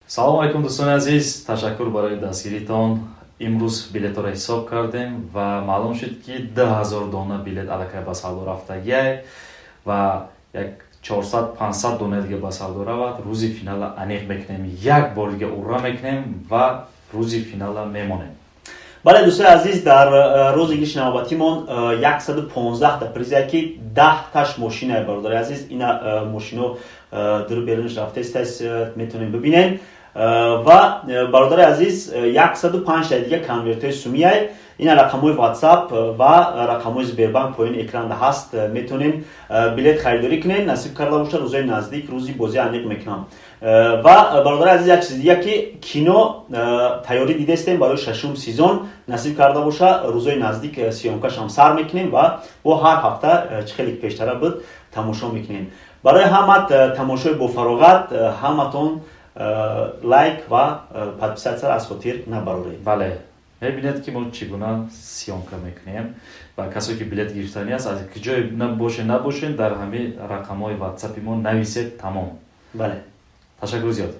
салом алейкум дӯстони азиз, ташаккур барои дастгиритон. имрӯз билетҳоро ҳисоб кардем ва маълум шуд ки 2000 дона билет аллакай ба савдо рафтагиай ва як 400-500 дона дига ба савдо равад. Рӯзи финала аниқ мекунем, як бор дига урра мекунем ва рӯзи финала мемонем. бале дӯстони азиз, дар рӯзи гишти навбатимон 115 та приза ки 10 таш мошина бародари азиз, ина мошино дар беруниш рафтаст, метонем бибинем. ва бародари азиз 105 та дига конвертои сумиай, ина рақамҳои WhatsApp ва рақамҳои Сбербанк поини экран ҳаст, метонем билет харидорӣ кунем. Насиб карда боша рӯзои наздик рӯзи бозӣ аниқ мекунам. ва бародари азиз як чизи дига ки кино тайёрӣ дидастем барои шашум сезон, насиб карда боша рӯзои наздик сиёмкашам сар мекунем ва бо ҳар ҳафта чӣ пештара буд тамошо мекунем. барои ҳама тамошои бофароғат ҳаматон лайк ва подписатсияро аз хотир набароред. бале, мебинед ки мо чӣ гуна сиёмка мекунем ва касе ки билет гирифтани аст, аз ки ҷое набошен дар ҳамин рақамҳои WhatsApp мо нависед. тамом. бале, ташаккур зиёд.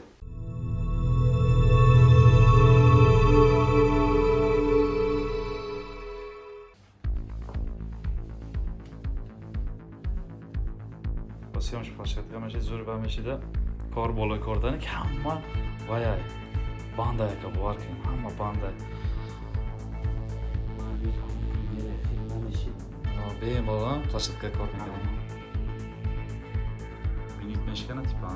зур бамешида кор болои кордане ки ҳама ваяй банда яка бовар кунем, ҳама банда беем бола площадка кор мекунем. бинид мешкана типа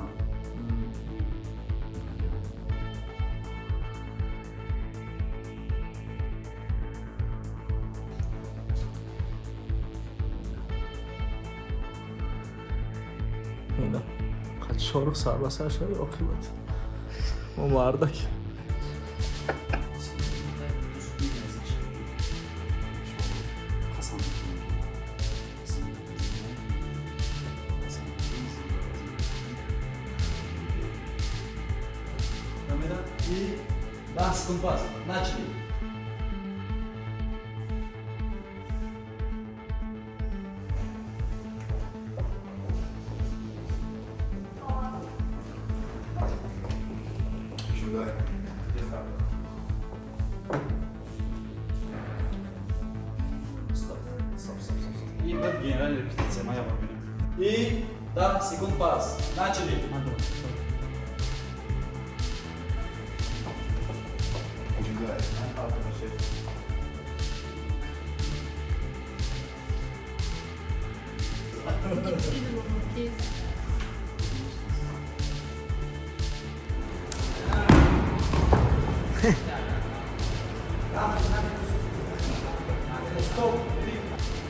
اینا قد شارخ سر به سر شده عاقبت ما مردک Нас компас, начали. И вот генеральная репетиция моя победа. И да, секунд пас. Начали.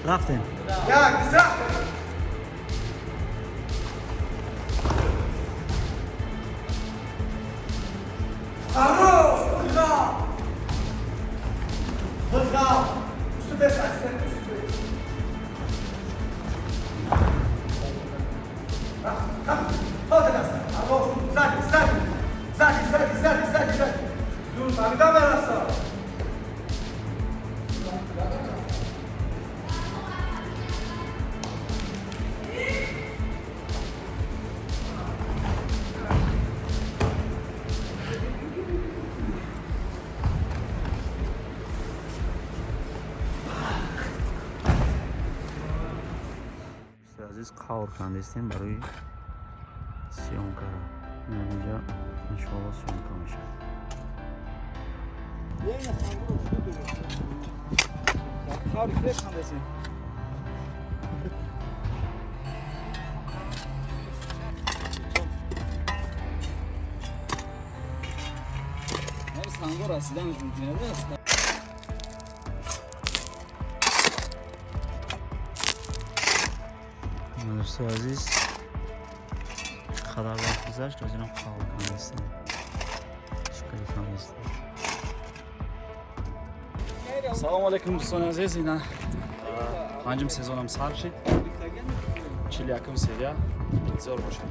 рафтем. азиз қавр кандестем барои сиёмка. инҷа иншоалло сиёмка мешавад. دوستان عزیز خبر وقت گذشت و اینم قابل کندستیم شکلی کندستیم. салом алейкум дӯстони азиз, ина панҷум сезонам сар шид. 41 серия. интизор бошед.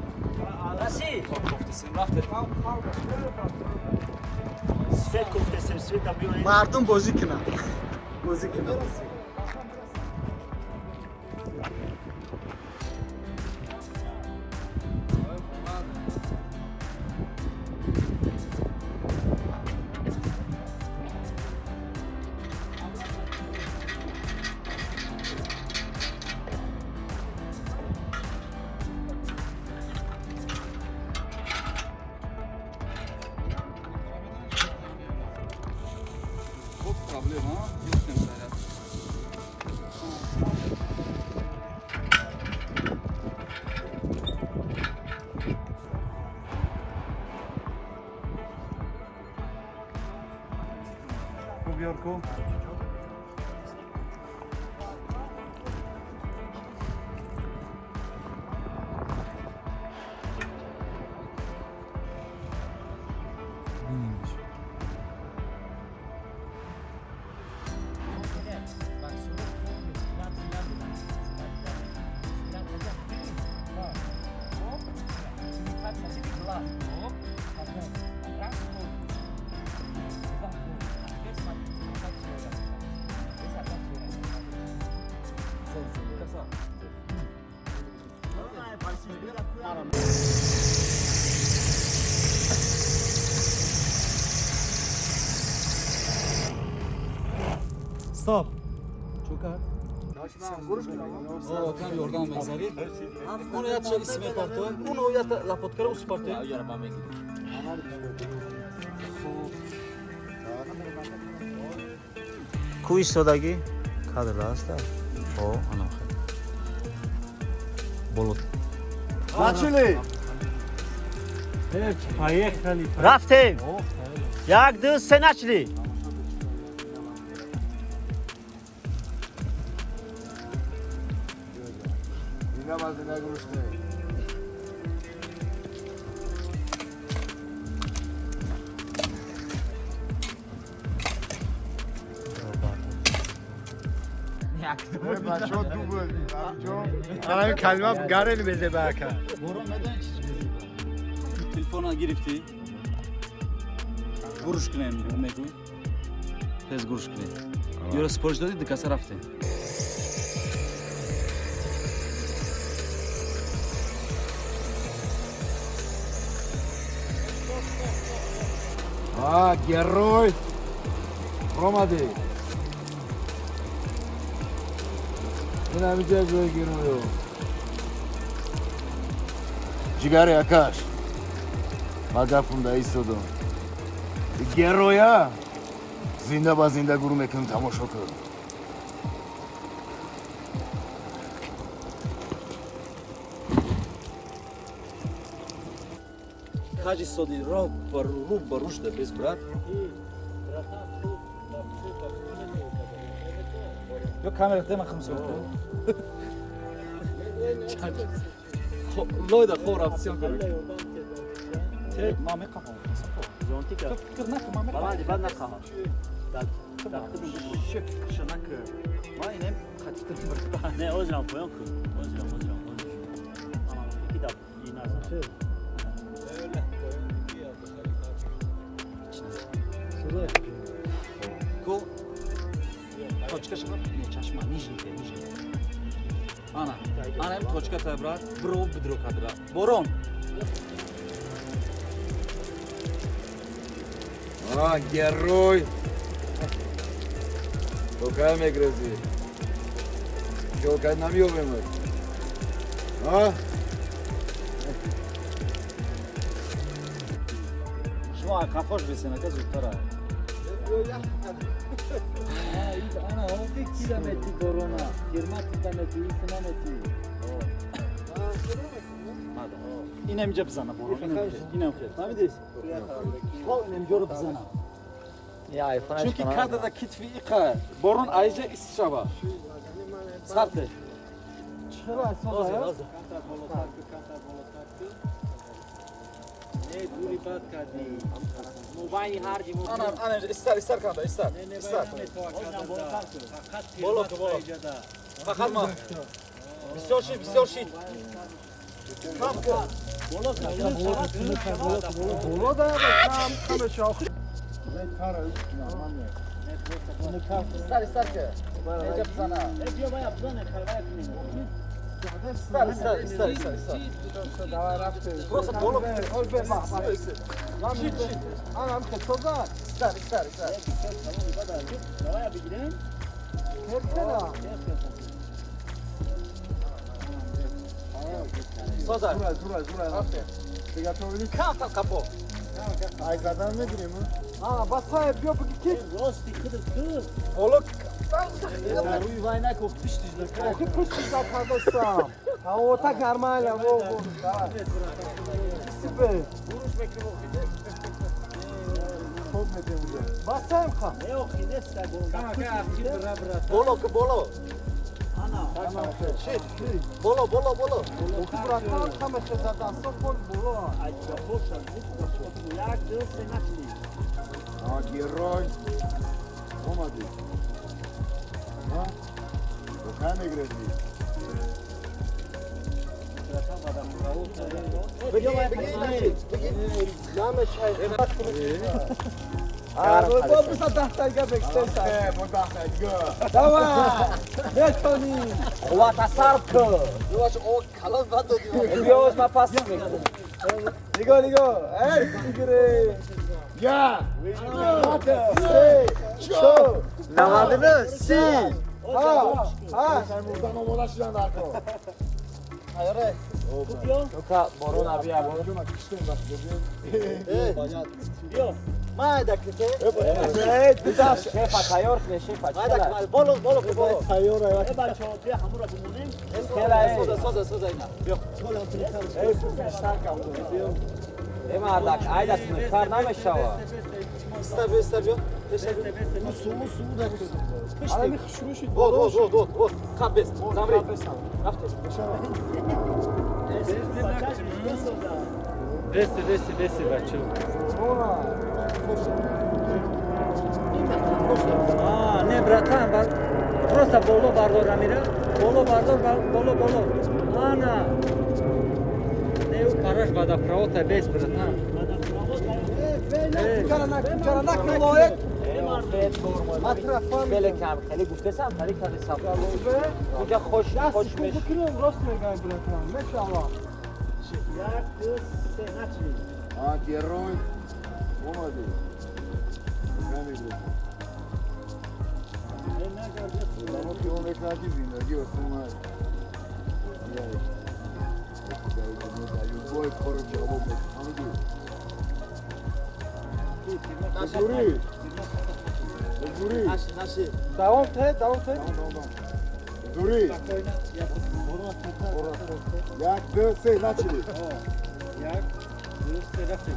Свет кофтасем, свет объём. مردم بازی کنن بازی کنن Alıyorum ha. Yürütüyorum sana. Kubiorku. Stop. O, tam yordan benzeri. Onu yatacak ismi parto. Onu yat la potkara us parto. Ku istodagi kadrlar asta. O, ana. Bulut. Начали. Поехали. Raftim. Jak dy se начали? Sana kalmam gareni beze baka. Telefona giripti. Guruş kınem meku. Tez guruş kınem. Yora sporcu dedi kasa rafte. Герой. Ромади. Dinamite göğe giriyor. Cigara yakar. Magafunda istodu. Geroya. Zinda bazinda gurmekın tamoşoku. Kaç istodi rob baruş da bez brat. Yok kamera tema khamsa. Loyda khor aksiyon karo. Tek mame kafam. Jontika. Kırnak mame. Baladi bad nakha. Şık şanak. Maynem kaçtım. Ne ozran poyon ku. Ozran. Ama iki da yine Ko точка шахар не чашма нижние. Ana hem точка табрат, бро бидро кадра. Борон. Герой. Какая мне грозит. Какая нам ёбаем. Şuna kafoş besene kız utara. Ana 11 kilometre borona, 20 kilometre istenemeti. İnem cep sana boron. İnem cep. Tabii değil. Kol inem görüp sana. Ya iPhone Çünkü kadada kitfi ika. Boron ayrıca istişaba. Sarte. Çıra sonra ya. Ana ister kanka ister. Bolok. Bakalım. Bir şey. Bolo da tam kameşa. İster ki. Necep sana. İster. Burası bolok. Anam ketoza. İster. Soza. Zura. Приготовились. Kanka kapo. Aygadan ne gireyim mi? Ha basa yapıyor bu ki. Rosti kıdık. Oğlum. Ruy vayna kokpiş dizler. Ki kuş da pardosam. Ha o ta karmayla bu. Süper. Vuruş bekle bu. Çok ne diyeyim Basayım ha. Ne yok ki ne sen bu. Kanka ki bıra bıra. Bolo ki bolo. Ana. Şey. Bolo. O ki bırakma tam işte zaten sokol bolo. Ay boşan. Bu yak dön sen açli. Ha gieroj. Olmadı. Ha? Bakar ne gireyim? Name şey. Bu bu satahta gebek sen. Bu da gö. Tamam. Ne toni? What a sark! Yavaş o kalan vad diyor. Dios ma pas me. Nigo. Ey tigre. Ya. Show. Namadını Si. Ha. Sen buradan o molaşacaksın arka. Hayır. Yoka boron abi abi. Bakıyorum kıştayım bak bebeğim. Diyor. Ma da kite. Evet, bir daha şefa tayor ve şefa. Hadi bolo. Hayır hayır. E ben çoğu diye hamura bulunim. Soda ina. Yok. Ey şarkı aldı. Ema ardak ayda sınır karname şava. İstemiyor. Teşekkür. Sumu da kırdım. Ana bir şunu şu. Ol. Kapes. Zamri. After. Desi bacı. Sonra. А, не, братан, просто боло бардор, Амира. Боло бардор, боло. Ана. Не укараш бада правота без, братан. Karanak loyek. Bele kam khali guftesam khali khali sab. Kuja khosh mesh. Bakıyorum rost megay bırakan. Maşallah. Yak dön sen açli. Ha gieroj. Olmadı. Bakar ne gireyim? Vamos que vamos ver que aqui vindo, aqui ó, são mais. E aí? Aí o boi fora de alô, vamos ver. Zuri. Zuri. Nasıl? Devam et. Não. Zuri. Jak dön sen načeli. Yak, düz tarafı.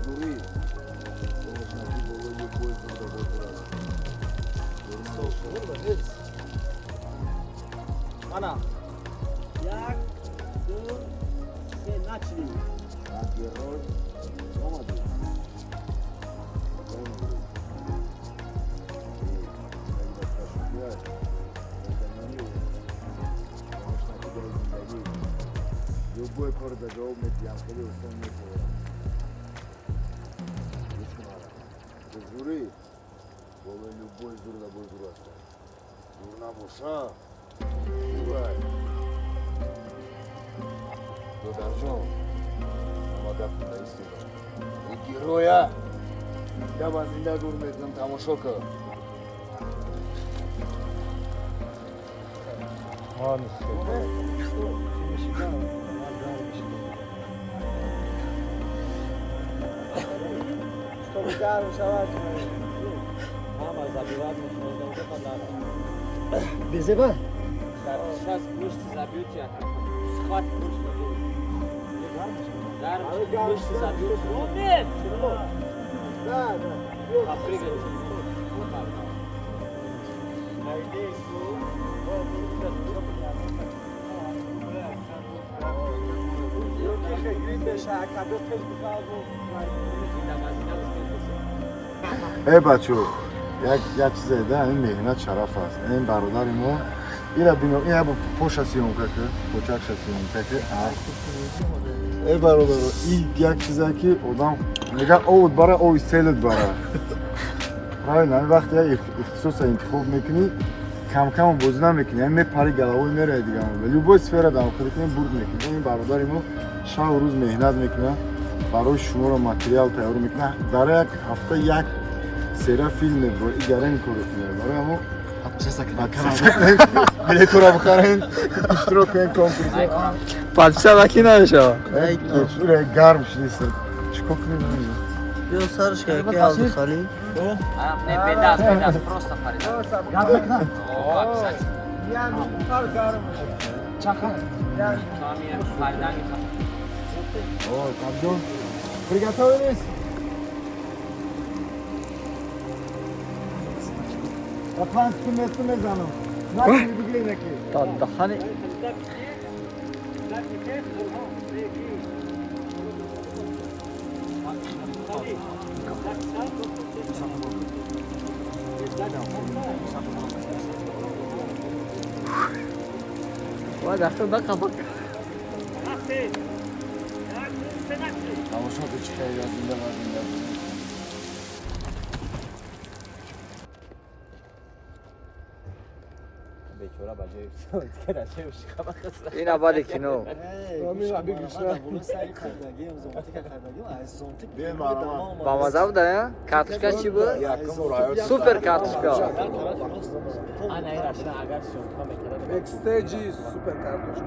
Zuri. Sonuçta bir bolo yok boi burada bozdurlar. Ana. Yak dön sen açli. Ha gieroj. Olmadı. Любой корда жол метиям, коли сон не пора. Зури. Боле любой зур да бой зур аста. Зур на боша. Зурай. Додаржон. Ама гапни да истина. И героя. Я ба зинда дур метнам тамошо кар. Что гарм шавать. Mama zabirat mesh pandara. Безеба. Сейчас мышцы забьют я. Схват мышцы. Гарм мышцы забьют. Момент. Да. Попрыгать. ای بچه یک چیز ده این مهنت شرف است این برادر ما اینا بینو این با پوش هستیم که پوچک هستیم که ای برادر این یک چیزه که آدم میگه اوت برای او استیلت برای نه وقتی یک اختصاص انتخاب میکنی کم کم بازی نمیکنی همین پاری گلاوی میره دیگه ولی با سفره دام خودت برد میکنی این برادر ما شب و روز مهنت میکنه برای شما رو ماتریال تیار میکنه در یک هفته یک سری فیلم رو ایگاره میکنه برای ما bilet ora bakarin iştirak en konkursa. Parça makine şu. Şuraya garmış neyse. Yo sarışka ki aldı Halil. Ne bedaz prosta Farida. О, обязательно. Tamam, Faridan git. Ой, Кабдон, приготовились? По 20 месту мезаном. Начали двигайки. Tadda hani Vay dakika kapak. Tamam, bir çıkıyor yazında var. Yine balikino. Değil mi arama? Bamazav da ya. Kartuşka çi bu? Yakın buraya. Super kartuşka. Backstage super kartoşka.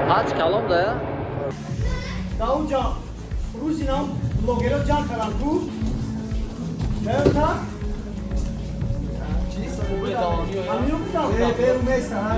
Aç kalom da ya. Daúde, Ruzinão, blogueiro de Acarantu. Belta. Amigo que dá. Benim neyse ha.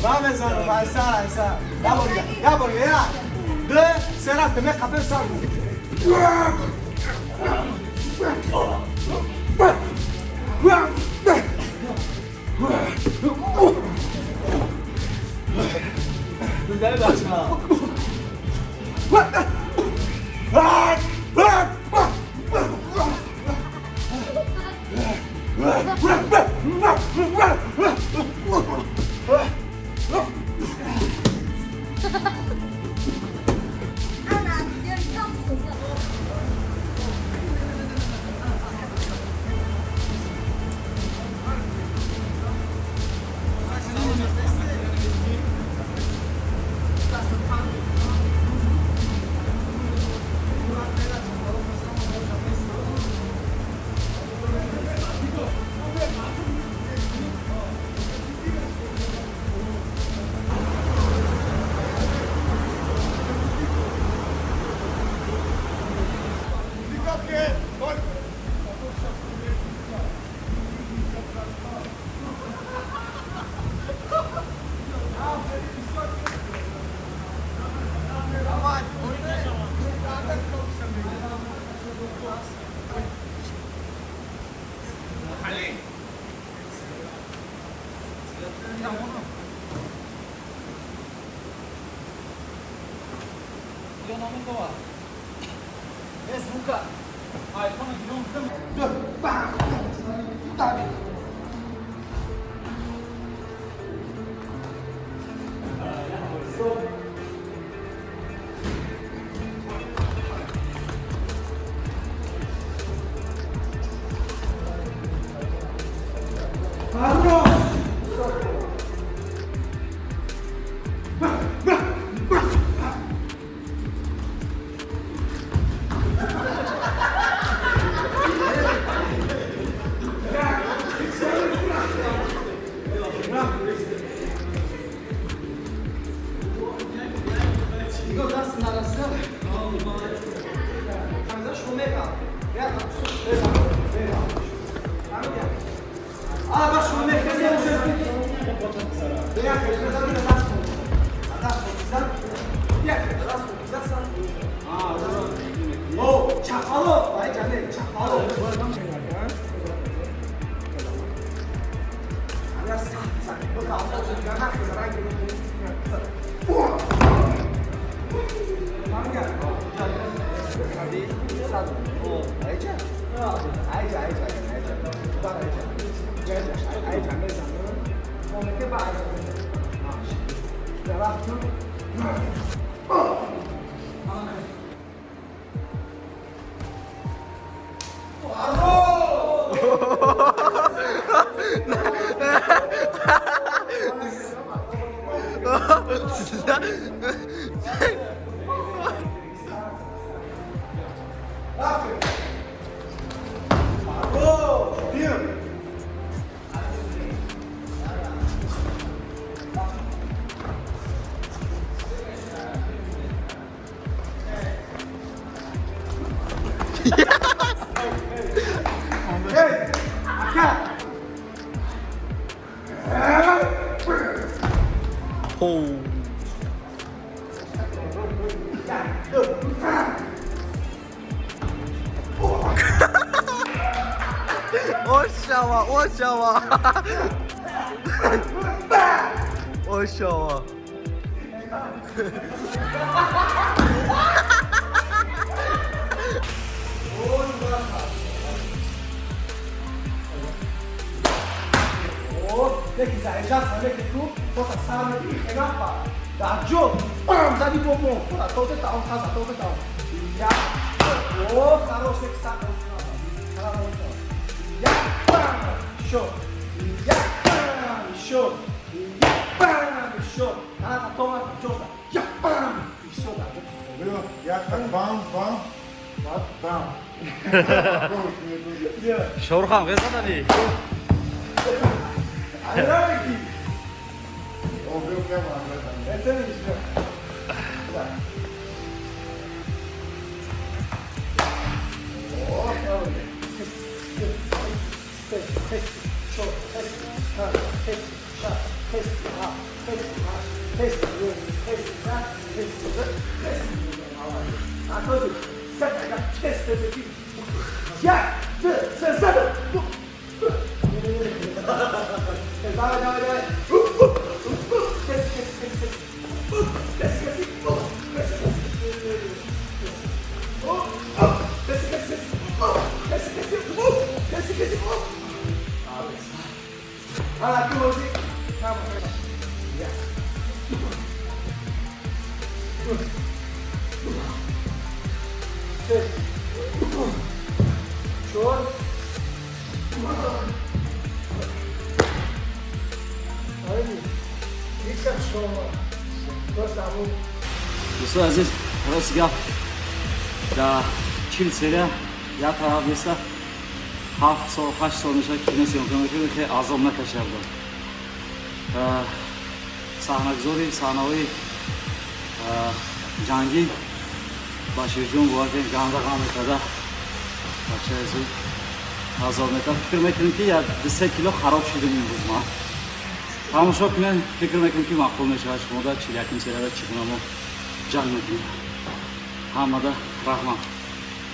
Vamos, vai, sai. Ya buraya ya. De Serhat demek kapı sardı. Güzel başla. Oxawa, oxawa. Oxawa. Neki zajeżdżaca, neki tu, to tak samo i chenapa. Da Joe, bam, za nim bombą. To ty tam, kaza, to ty tam. Ja, o, хороший кстати. Я, бам, еще. Я, бам, еще. Я, бам, еще. Она готова, чёрта. Я, бам, и все, да. Як так бам, бам, бам. Sho'rxon qilsana. Айравики. Объем прямо. Это не все. Да. О, правильно. Давай, давай, давай. Ah, que você. Calma, calma. Choro. Aí, fica choro. Gosta muito. دوستان عزیز راست گپ در 40 سری یا طرف نیست 7 سال 8 سال میشه که نسیم کنم که عذاب نکشه بود صحنه‌گذاری صحنه‌های جنگی با شیرجون بود که گنده می‌کرد بچه ازی عذاب می‌کرد فکر می‌کنم که یا 2 کیلو خراب شده این روز ما تماشا کنن فکر می‌کنم که معقول میشه شما در 41 سری را چگونه جنگ می‌کنیم همه رحمت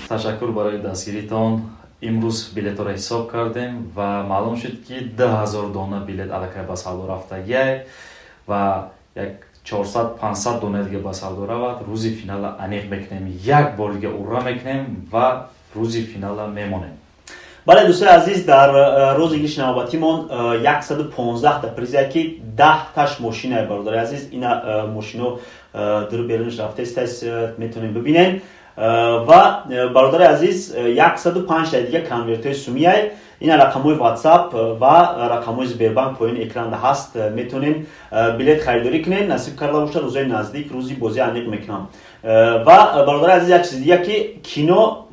Ташаккур барои дастгиритон. Имрӯз билетро ҳисоб кардем ва маълум шуд ки 10,000 дона билет аллакай ба савдо рафтагиай ва як 400-500 дона дига ба савдо равад. Рӯзи финала аниқ мекунем, як бор дига урра мекунем ва рӯзи финала мемонем. бале дӯстои азиз, дар рӯзи гишти навбатимон 115 та приза ки 10 таш мошина бародари азиз, ина мошино дар беруниш рафтаистас метавонем бибинем ва бародари азиз 105 та дига конвертои сумияй, ина рақамҳои WhatsApp ва рақамҳои Сбербанк поёни экрана ҳаст, метавонем билет харидорӣ кунем. Насиб карда боша рӯзои наздик рӯзи бозӣ аниқ мекунам. ва бародари азиз, як чиз дига ки кино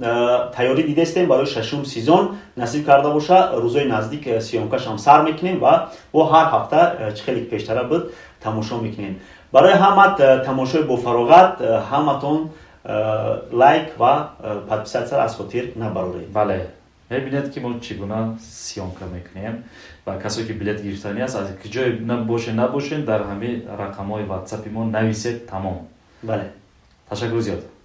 тайёрӣ дидастем барои 6-ум сезон, насиб карда боша рӯзои наздик сиёмкашам сар мекунем ва бо ҳар ҳафта чӣ хеле пештара буд тамошо мекунем. барои ҳамат тамошои бофароғат, ҳаматон лайк ва подписатсияро аз хотир набароред. Бале, мебинед ки мо чӣ гуна сиёмка мекунем ва касе ки билет гирифтани аст, аз ки ҷое набошен дар ҳамин рақамҳои WhatsApp-и мо нависед, тамом. Бале. Ташаккур зиёд.